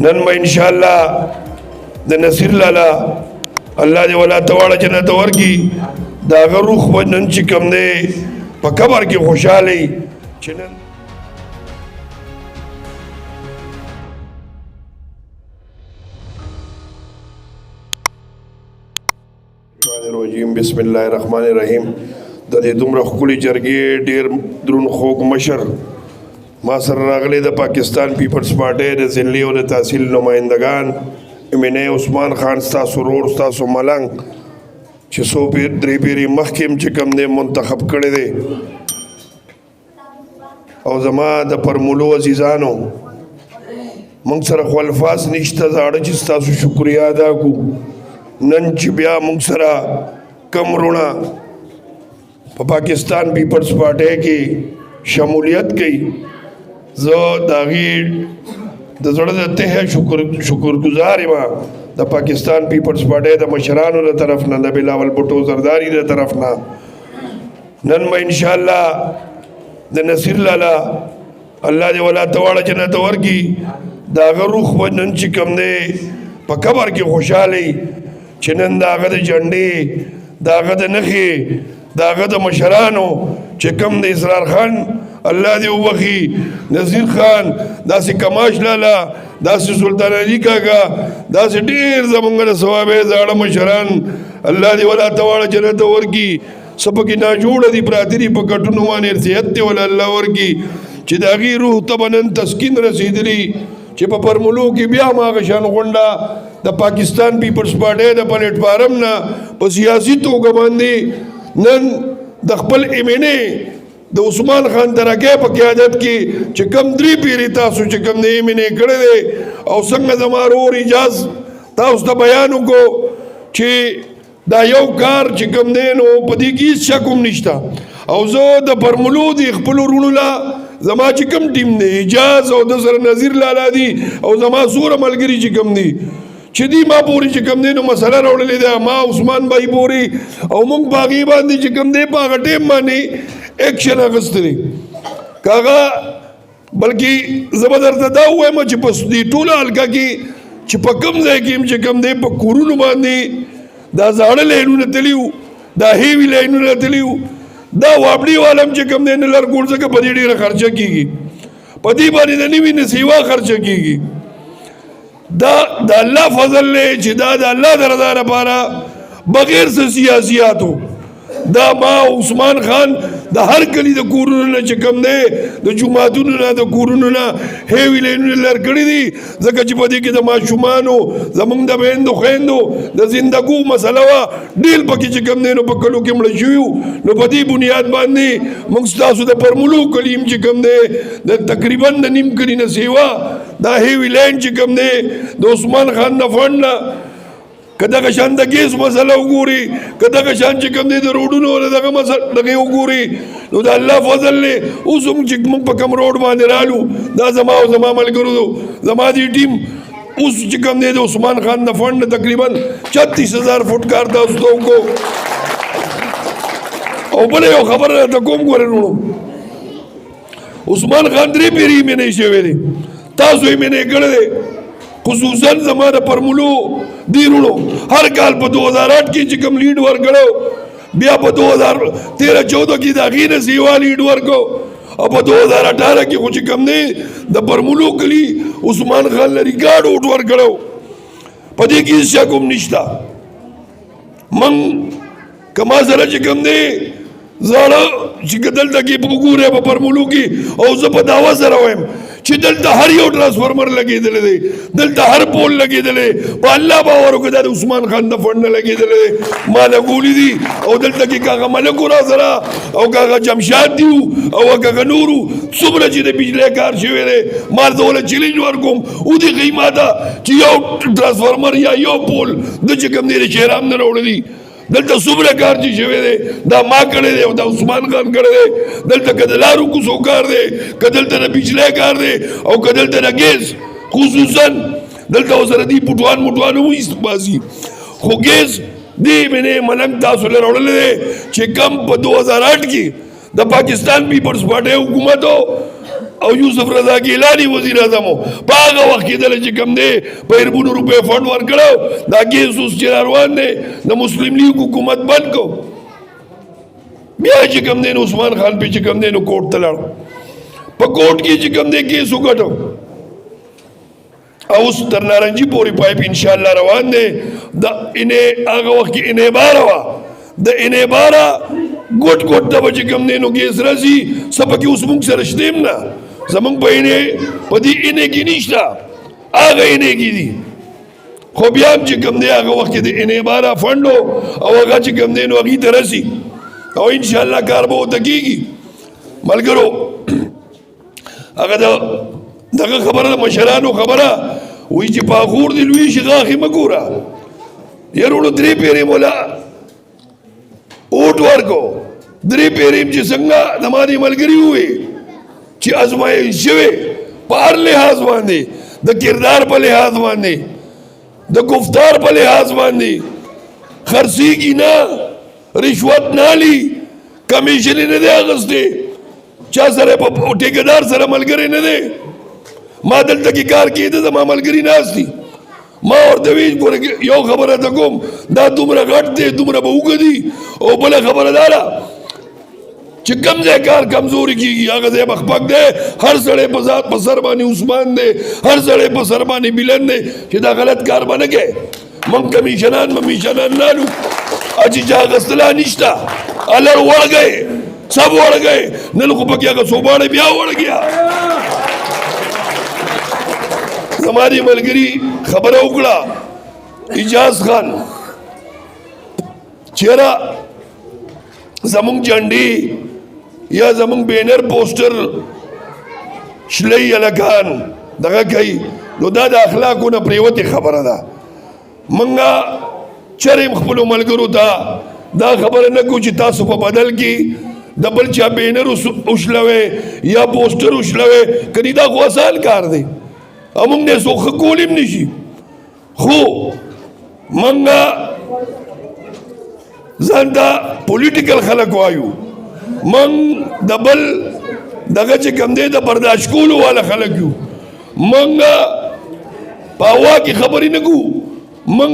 نن به انشاءالله د نصیر لالا الله دې ولا تواړه جنت ورکړي د هغه روح به نن چې کوم دی په قبر کې خوشحالي چې نن بسم الله الرحمن الرحیم د دې دومره ښکلي جرګې ډېر درون خوږ مشر ما سره راغلی د پاکستان پیپلز پارټۍ د ضلعي او د تحصیل نمایندګان امینه عثمان خان ستاسو ورور ستاسو ملنګ چې څو درې پیرې مخکې چې کوم دی منتخب کړی دی او زما د پرمولو عزیزانو موږ سره خو الفاظ نشته زاړه چې ستاسو شکریا ادا کړو نن چې بیا موږ سره کم رونه په پاکستان پیپلز پارټۍ کې شمولیت کوي زه د هغې د زړه د تهه شکرګزار یم د پاکستان پیپلز پارټۍ د مشرانو د طرف نه د بلاول بھټو زرداري د طرف نه نن به انشاءالله د نصیر لالا الله دې ولا تواړه جنت ورکړي د هغه روح به نن چې کوم دی په قبر کې خوشحالي چې نن د هغه د جنډې د هغه د نښې د هغه د مشرانو چې کوم د اسرار خان الله دې وبخي نذیر خان داسې کماش لالا داسې سلطان علي کاکا داسې ډېر زمونږ د ثوابې زاړه مشران الله دې ولا تواړه جنت ورکړي څه پکې ناجوړه دي پراته دي په کټونو باندې صحت دې ولا الله ورکړي چې د هغې روح ته به نن تسکین رسېدلي چې په پرملو کې بیا هماغه شان غونډه د پاکستان پیپلز پارټۍ د پلیټ فارم نه په سیاسي توګه باندې نن د خپل امینه د عثمان خان ترکه په قیادت کې چې کم درې پیرې تاسو چې کم د امینه کړی دی او څنګه زما ورور اجاز تاسو ته بیان وکړو چې دا یو کار چې کم دی نو په دې کې هېڅ شک هم نشته او زه د پرملو د خپلو وروڼو لا زما چې کم ټیم دی اجاز او د سره نظیر لالا دی او زما څومره ملګري چې کم دی چې دی ما پورې چې کم دی نو مسله راوړلې ده ما عثمان بھائی پورې او موږ په هغې باندې چې کم دی په هغه ټیم باندې ایکشن اخیستی دی که هغه بلکې زه به درته دا ووایم چې په دې ټوله حلقه کې چې په کوم ځای کې چې کم دی په کورونو باندې دا زاړه لینونه تلي وو دا هیوي لینونه تلي وو دا وابړي والا هم چې کم دی نه لرګول ځکه په دې ډېره خرچه کېږي په دې باندې د نوي نسیوا خرچه کېږي دا د الله فضل دی چې دا د الله د رضا لپاره بغیر څه سیاسیاتو دا ما عثمان خان د هر کلي د کورونو نه چې کوم دی د جوماتونو نه د کورونو نه هیوي لینونه لر کړي دي ځکه چې په دې کې د ماشومانو زموږ د میندو خویندو د زندګو مسله وه ډېر پکې چې کوم دی نو په کلو کې مړه شوي وو نو په دې بنیاد باندې موږ ستاسو د پرملو کلي چې کوم دی د تقریبا د نیم کلي نه سیوا دا هیوي لین چې کوم دی د عثمان خان د فنډ نه که دغه شان د ګیس مسله وګوري که دغه شان چې کوم دی د روډونو دغه دغې وګوري نو د الله فضل دی اوس هم چې موږ په کوم روډ باندې رالو دا زما او زما ملګرو زما دې ټیم اوس چې کوم دی د عثمان خان د فنډ تقریبا 36,000 فوټ کار تاسو ته وکړو او بله یو خبره راته کوم ګورئ وروڼو عثمان خان درې پیرې امینه شوی دی تاسو امینه کړی دی خصوصا زما د پرملو دی وروڼو هر کال په 2008 کې چې کوم لیډ ورکړو بیا په 2013-14 کې د هغې نه سیوا لیډ ورکړو او په 2018 کې خو چې کوم دی د پرملو کلي عثمان خان له ریکارډ ووټ ورکړو په دې کې هېڅ شک هم نشته موږ که ما سره چې کوم دی زاړه چې که دلته کې وګورئ په پرملو کې او زه په دعوه سره وایم چې دلته هر یو ټرانسفارمر لګېدلی دی دلته هر پول لګېدلی په الله باور وکړه دا د عثمان خان د فنډ نه لګېدلی دی ما لګولي دي او دلته کې کاغه ملک را سره او کاغه جمشاد دي او کاغه نورو څومره چې د بجلی کار شوی دی ما ورته وله چیلنج ورکوم ودېښئ ما ته چې یو ټرانسفارمر یا یو پول د چې کوم دی د شهرام نه راوړلی دلته څومره کار چې شوی دی دا ما کړی دی او دا عثمان خان کړی دی دلته که د لارو کوڅو کار دی که دلته د بجلی کار دی او که دلته د ګیس خصوصا دلته ورسره دي پټوان موټوان هم باسي خو ګیس دې منې ملنګ تاسو له راوړلی دی چې کم په 2008 کې د پاکستان پیپلز پارټۍ حکومت او یوسف رضا ګیلانی وزیر اعظم په هغه وخت کې دله چې کوم دی په اربونو روپۍ فنډ ورکړو دا کیس اوس چې روان دی د مسلم لیگ حکومت بند کو بیا چې کوم دی نو عثمان خان پې چې کوم دی نو کوټ ته لاړ په کوټ کې چې کوم دی کیس وګټو او اوس تر نارنجي پورې پایپ انشاءالله روان دی د انې هغه وخت کې انې باره وه د انې باره ګوټ ګوټ ته به چې کوم دی نو کیس راځي څه پکې اوس موږ سره شته یم نه زمونږ په انې په دې انې کې نشته هغه انې کې دي خو بیا هم چې کوم دی هغه وخت کې د انې باره فنډ او هغه چې کوم دی نو هغې ته رسي او انشاءالله کار به ورته کېږي ملګرو هغه دغه خبره د مشرانو خبره وایي چې پاخور دې لوی شي غاښې مه ګوره یروړو درې پیرې مولا اوټ ورکو درې پیرې چې څنګه د ما دې ملګري ووي چې ازمایش شوې په هر لحاظ باندې د کردار په لحاظ باندې د گفتار په لحاظ باندې خرڅېږي نه رشوت نه لي کمیشن یې نه دی اخیستی چا سره په ټیکهدار سره ملګری نه دی ما دلته کې کار کېده زما ملګري ناست دي ما ورته وی ګوره یو خبره ته کوم دا دومره غټ دی دومره به اوږه دي او بله خبره دا ده چې کوم ځای کار کمزوري کېږي هغه ځای به خپک دی هر سړی په ذات په سر باندې عثمان دی هر سړی په سر باندې بلند دی چې دا غلط کار به نه کوې موږ کمیشنان ممیشنان نه لو چې چا اخیستلا نشته الر وړ گئے سب وړ گئے نن خو پکې هغه صوباړی بیا وړ گیا زما دې ملګري خبره وکړه اجاز خان چېره زمونږ جنډې یا زمونږ بینر پوسټر شلۍ هلکان دغه کوي نو دا د اخلاقو نه پرېوتې خبره ده موږ چرې خپلو ملګرو ته دا خبره نه کوو چې تاسو په بدل کې د بل چا بینر وشلوئ یا پوسټر وشلوئ کني دا خو اسان کار دی او موږ نه څوک ښه کولی هم نشي خو موږ ځان ته پولیټیکل خلک وایو موږ د بل دغه چې کوم دی د برداشت کولو والا خلک یو موږ په هوا کې خبرې نه کوو موږ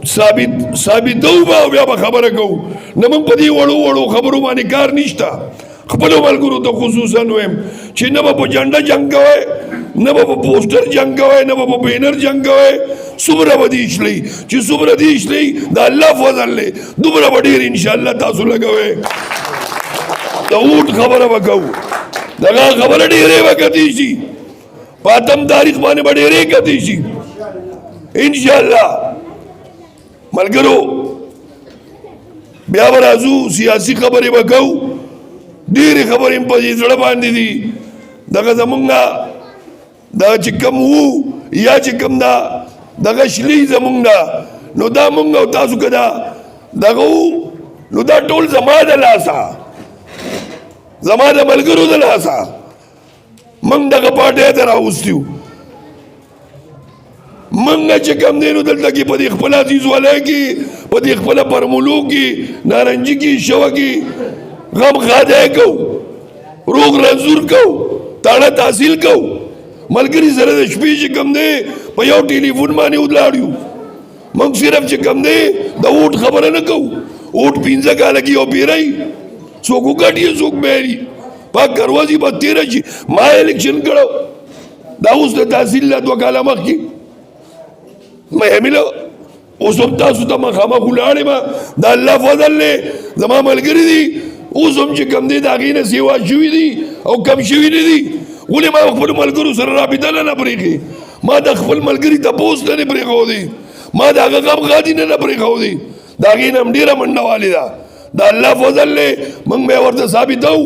ثابتو به او بیا به خبره کوو نه موږ په دې وړو وړو خبرو باندې کار نشته خپلو ملګرو ته خصوصا ویم چې نه به په جنډه جنګ کوئ نه به په پوسټر جنګ کوئ نه به په بینر جنګ کوئ څومره به دې اشلئ چې څومره دې اشلئ د الله فضل دی دومره به ډېر انشاءالله تاسو لګوئ د اوټ خبره به کوو دغه خبره ډېرې به کتی شي په اتم تاریخ باندې به ډېرې کتی شي انشاءالله ملګرو بیا به راځو سیاسي خبرې به کوو ډېرې خبرې په دې زړه باندې دي دغه زمونږ دا چې کوم وو یا چې کوم دا دغه شلي زمونږ ده نو دا مونږ او تاسو که دا دغه وو نو دا ټول زما د لاسه زما د ملګرو د لاسه مونږ دغه پارټۍ ته راوستي وو منګه چې کم دی نو دلته کې په دې خپل عزیز ولی کې په دې خپله پرمولو کې نارنجي کې شوه کې غم خادی کو روغ رنځور کو تاړه تحصیل کو ملګري سره د شپې چې کم دی په یو ټلیفون باندې ولاړ یو موږ صرف چې کم دی د اوټ خبره نه کوو اوټ 15 کاله کې یو پیری څوک وګټي څوک بیري پاک دروازې به تېره شي ما الیکشن کړو دا اوس د تحصیل له 2 کاله مخکې مهمله اوس هم تاسو ته مخامخ ولاړ یم د الله فضل دی زما ملګري دي اوس هم چې کم دی د هغې نه سیوا شوي دي او کم شوي نه دي ولې ما خپلو ملګرو سره رابطه نه پرېښې ما د خپل ملګري تپوس نه پرېښودی ما د هغه غم غادي نه پرېښودی د هغې نه هم ډېره منډه والې ده د الله فضل دی موږ به ورته ثابتو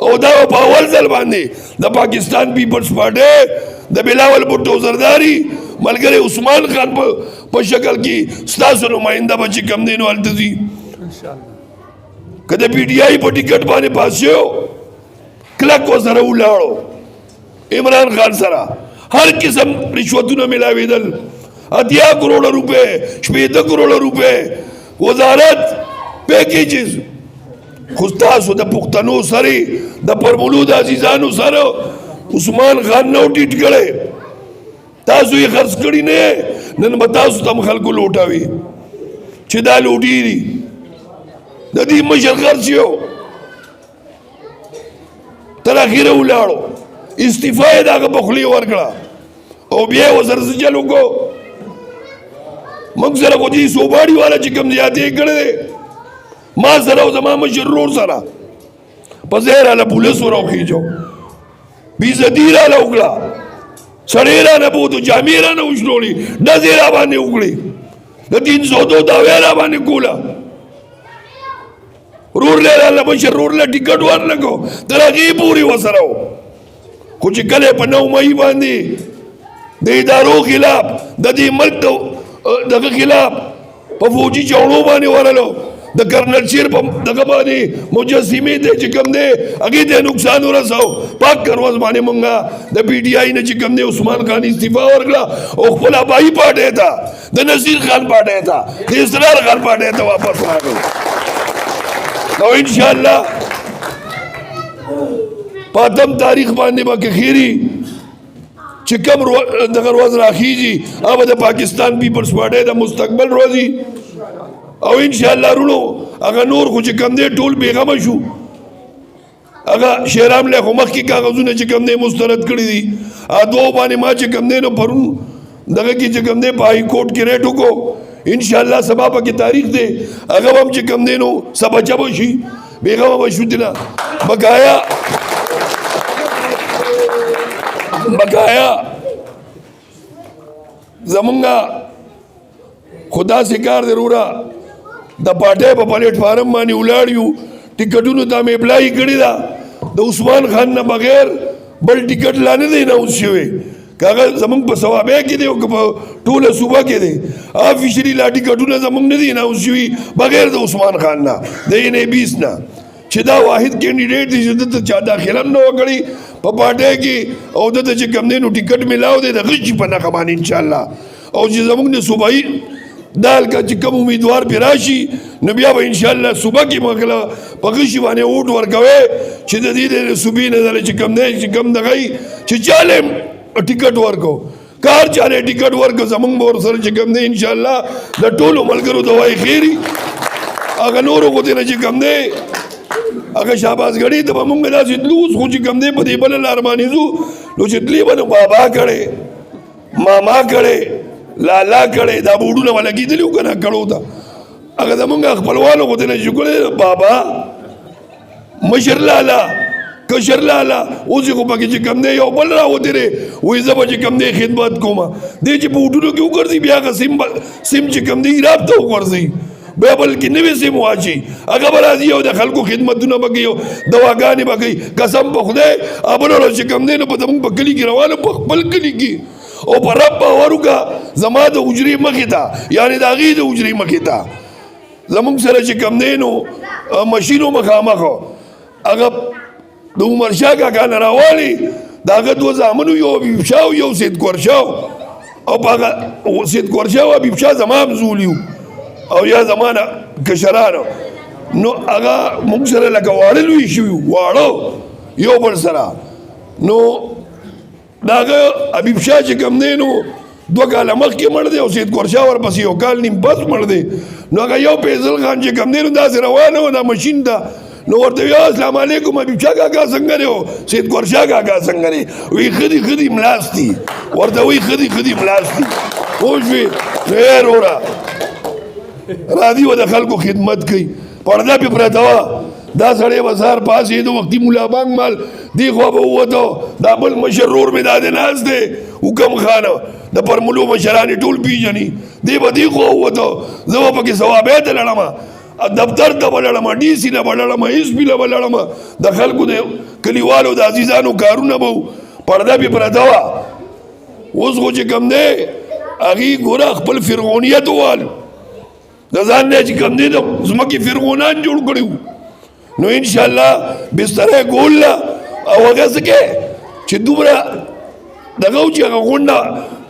او دا په اول ځل باندې د پاکستان پیپلز پارټۍ د بلاول بھٹو زرداری ملګری عثمان خان په شکل کې ستاسو نماینده به چې کوم دی نو هلته ځي که د پی ټي آی په ټکټ باندې پاس شو کلک ورسره ولاړو عمران خان سره هر قسم رشوتونه ملاوېدل 80 کروڑه روپے 80 کروڑه روپے وزارت پیکیجز خو تاسو د پښتنو سره د پرمولو د عزیزانو سره عثمان خان نو ټیټ کړي تاسو یې خرڅ کړي نه نن به تاسو تم خلکو لوټوي چې دا لوټي دي د دې مشر خرڅ یو تر اخره ولاړو استعفا یې دغه بخلي ورکړه او بیا یې ورسره څه چل وکړو موږ سره خو دې صوباړي والا چې کوم زیاتې کړی دی ما سره او زما مشر ورور سره په ځای راله پولیس وراوخېجو بېعزتي یې راله وکړه سړی رانه بوتو جامې رانه وشلولې ډزې را باندې وکړې د 302 دعوې را باندې کوله ورور له راله مشر ورور له ټکټ ورنکړو تر هغې پورې ورسره و خو چې کله په 9 مۍ باندې د ادارو خلاف د دې ملک دغه خلاف په فوجي چوڼو باندې ورلو د کرنل شیر په دغه باندې مجسمې ته چې کوم دی هغې ته نقصان ورساو پاک کروز باندې مونږه د پی ټي آی نه چې کوم دی عثمان خان استعفا ورکړه او خپل ابایي پارټۍ ته د نصیر خان پارټۍ ته د اسرار خان پارټۍ ته واپس راغلو او انشاءالله په 8 تاریخ باندې به که خیري چې کوم دغه ورځ راخیږي هغه د پاکستان پیپلز پارټۍ د مستقبل روزي او انشاءالله رونو هغه نور خو چې کوم دی ټول بېغمه شو هغه شیرام له خو مخکې کاغذونه چې کوم دی مسترد کړي دي دوو باندې ما چې کوم دی نو پرون دغه کې چې کوم دی په هائی کورټ کې ریټ وکړو انشاءالله سبا پکې تاریخ دی هغه هم چې کوم دی نو سبا چبه شي بېغمه به شو دي نه بقایا زمونږه خدا سے کار دی رورا د پارټۍ په پلیټ فارم باندې ولاړ یو ټکټونو ته مې اپلای کړې ده د عثمان خان نه بغیر بل ټکټ لا نه دی اناونس شوی که هغه زمونږ په ثوابۍ کې دی او که په ټوله صوبه کې دی افیشلي لا ټکټونه زمونږ نه دي اناونس شوي بغیر د عثمان خان نه د NA-20 نه چې دا واحد کینډیډیټ دی چې دته چا داخله هم نه وکړي په پارټۍ کې او دته چې کوم دی نو ټکټ میلاو دی د غچ په نښه باندې انشاءالله او چې زمونږ د صوبایي دال کا چې کوم امیدوار پې راشي نو بیا به انشاءالله صوبه کې مغله په غشي باندې ووټ ورکوئ چې د دې د صوبې نه دله چې کوم دی چې کوم دغه یي چې چاله ټکټ ورکو کار چاله ټکټ ورکو زمونږ به ورسره چې کوم دی انشاءالله د ټولو ملګرو دوای خیري هغه نورو خو دی نه چې کوم دی هغه شاباسګړي ته به مونږ داسې تلو اوس خو چې کوم دی په دې بله لار باندې ځو نو چې تلې به نو بابا کړی ماما کړی لالا کړی دا بوډونه به لګېدلي وو که نه کړو ته هغه زمونږ خپلوانو خو ته نه چې کړی بابا مشر لالا کشر لالا اوس یې خو پکې چې کوم دی یو بل راوتې دی وایي زه به چې کوم دی خدمت کوم دی چې په بوډونو کې وګرځي بیا هغه سیم چې کوم دی ایراب ته وګرځي بیا بلکې نوې سیم واچي هغه به راځي او د خلکو خدمتونه به کوي او دواګانې به کوي قسم په خدای بله ورځ چې کوم دی نو په زمونږ په کلي کې روان په خپل کلي کې او په رب باور وکړه زما د حجرې مخې ته یعنې د هغې د حجرې مخې ته زمونږ سره چې کوم دی نو مشینو مخامخ هغه د عمر شاه کاکا نه راوالي د هغه 2 زامنو یو حبیب شاه او یو سید کور شاه او په هغه سید کور شاه او حبیب شاه زما هم زولي او یا زمانه کشرانو نو هغه موږ سره لکه واړه لوی شوي واړه یو بل سره نو د هغه حبیب شاه چې کوم دی نو 2 کاله مخکې مړ دی او سید کور شاه ورپسې 1 کال نیم بس مړ دی نو هغه یو فیصل خان چې کوم دی نو داسې روانه وه دا مشین ته نو ورته وی السلام علیکم حبیب شاه کاکا څنګه دی او سید کور شاه کاکا څنګه دی وی ښه دي ملاس دي ورته وی ښه دي ملاس دي پوه شوې نو یې وروره راځي و د خلکو خدمت کوي پرده پې پرته وه دا سړی به سهار پاڅېده وختي ملا بانګ مال دې خوا به ووته دا بل مشر ورور مې دا دی ناست دی حکم خانه د پرملو مشران یې ټول پېژني دی به دې خوا ووته زه به پکې ثوابۍ ته لړم دفتر ته به لړم DC له به لړم SP له به لړم د خلکو د کلیوالو د عزیزانو کارونه به پرده پې پرته وه اوس خو چې کوم دی هغې ګوره خپل فرعونیت ووال د ځان نه چې کوم دی د ځمکې فرعونان جوړ کړي وو نو انشاءالله بستره یې ګولله او هغه څه کې چې دومره دغه و چې هغه غونډه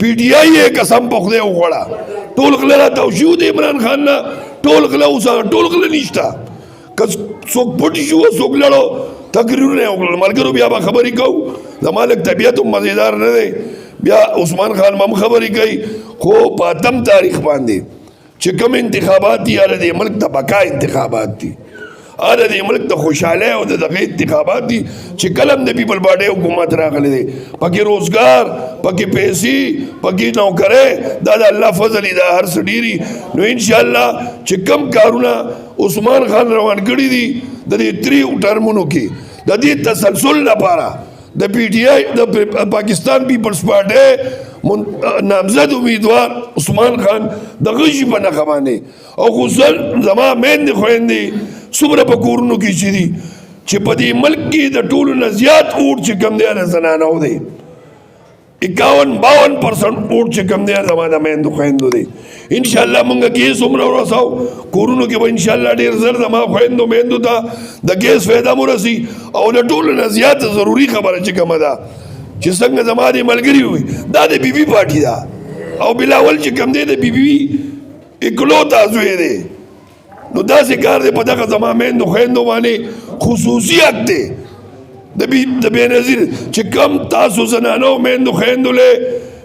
PTI یې قسم په خدای وخوړه ټول غله راتاو شوي د عمران خان نه ټول غله اوس هغه ټول غله نشته که څوک پټ شو څوک لړو تقریرونه یې وکړل ملګرو بیا به خبرې کوو زما لږ طبیعت هم مزیدار نه دی بیا عثمان خان مم خبرې کوي خو په اتم تاریخ باندې چې کوم انتخابات دي هغه د ملک د بقا انتخابات دي هغه د ملک د خوشحالۍ او د دغه انتخابات دي چې کلم د پیپل پارټي حکومت راغلی دی پکې روزګار پکې پیسې پکې نوکرۍ دا د الله فضل دی دا هر څه ډېري نو انشاءالله چې کم کارونه عثمان خان روان کړي دي د دې تریو ټرمونو کې د دې تسلسل لپاره د پی ټی آی د پاکستان پیپلز پارټي نامزد امیدوار عثمان خان د غشي په نښه باندې او خصوصا زما میندې خویندې څومره په کورونو کې چې دي چې په دې ملک کې د ټولو نه زیات اوټ چې کم دی د زنانو دی 51-52% اوټ چې کم دی زما د میندو خویندو دی انشاءالله مونږ کیس عمره ورساو کورونو کې به انشاءالله ډېر زر زما خویندو میندو ته د ګیس فایده مو رسي او د ټولو نه زیاته ضروري خبره چې کومه ده چې څنګه زما د ملګري وي دا د بي بي پارټي ده او بلاول چې کم دی د بي بي اکلوتا زوی دی نو داسې کار دی په دغه زما میندو خویندو باندې خصوصي حق دی د بېنظیر چې کم تاسو زنانو میندو خویندو له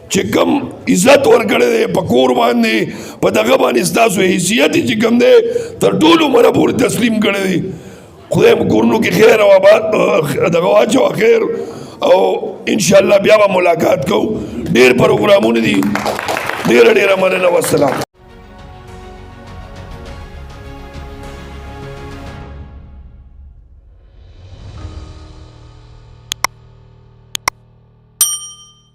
چې کم عزت ورکړی دی په کور باندې په دغه باندې ستاسو حیثیت چې کم دی تر ټولو عمره پورې تسلیم کړی دی خدای په کورونو کې خیر او آباد دغه واچوه خیر او انشاءالله بیا به ملاقات کوو ډېر پروګرامونه دي ډېره مننه والسلام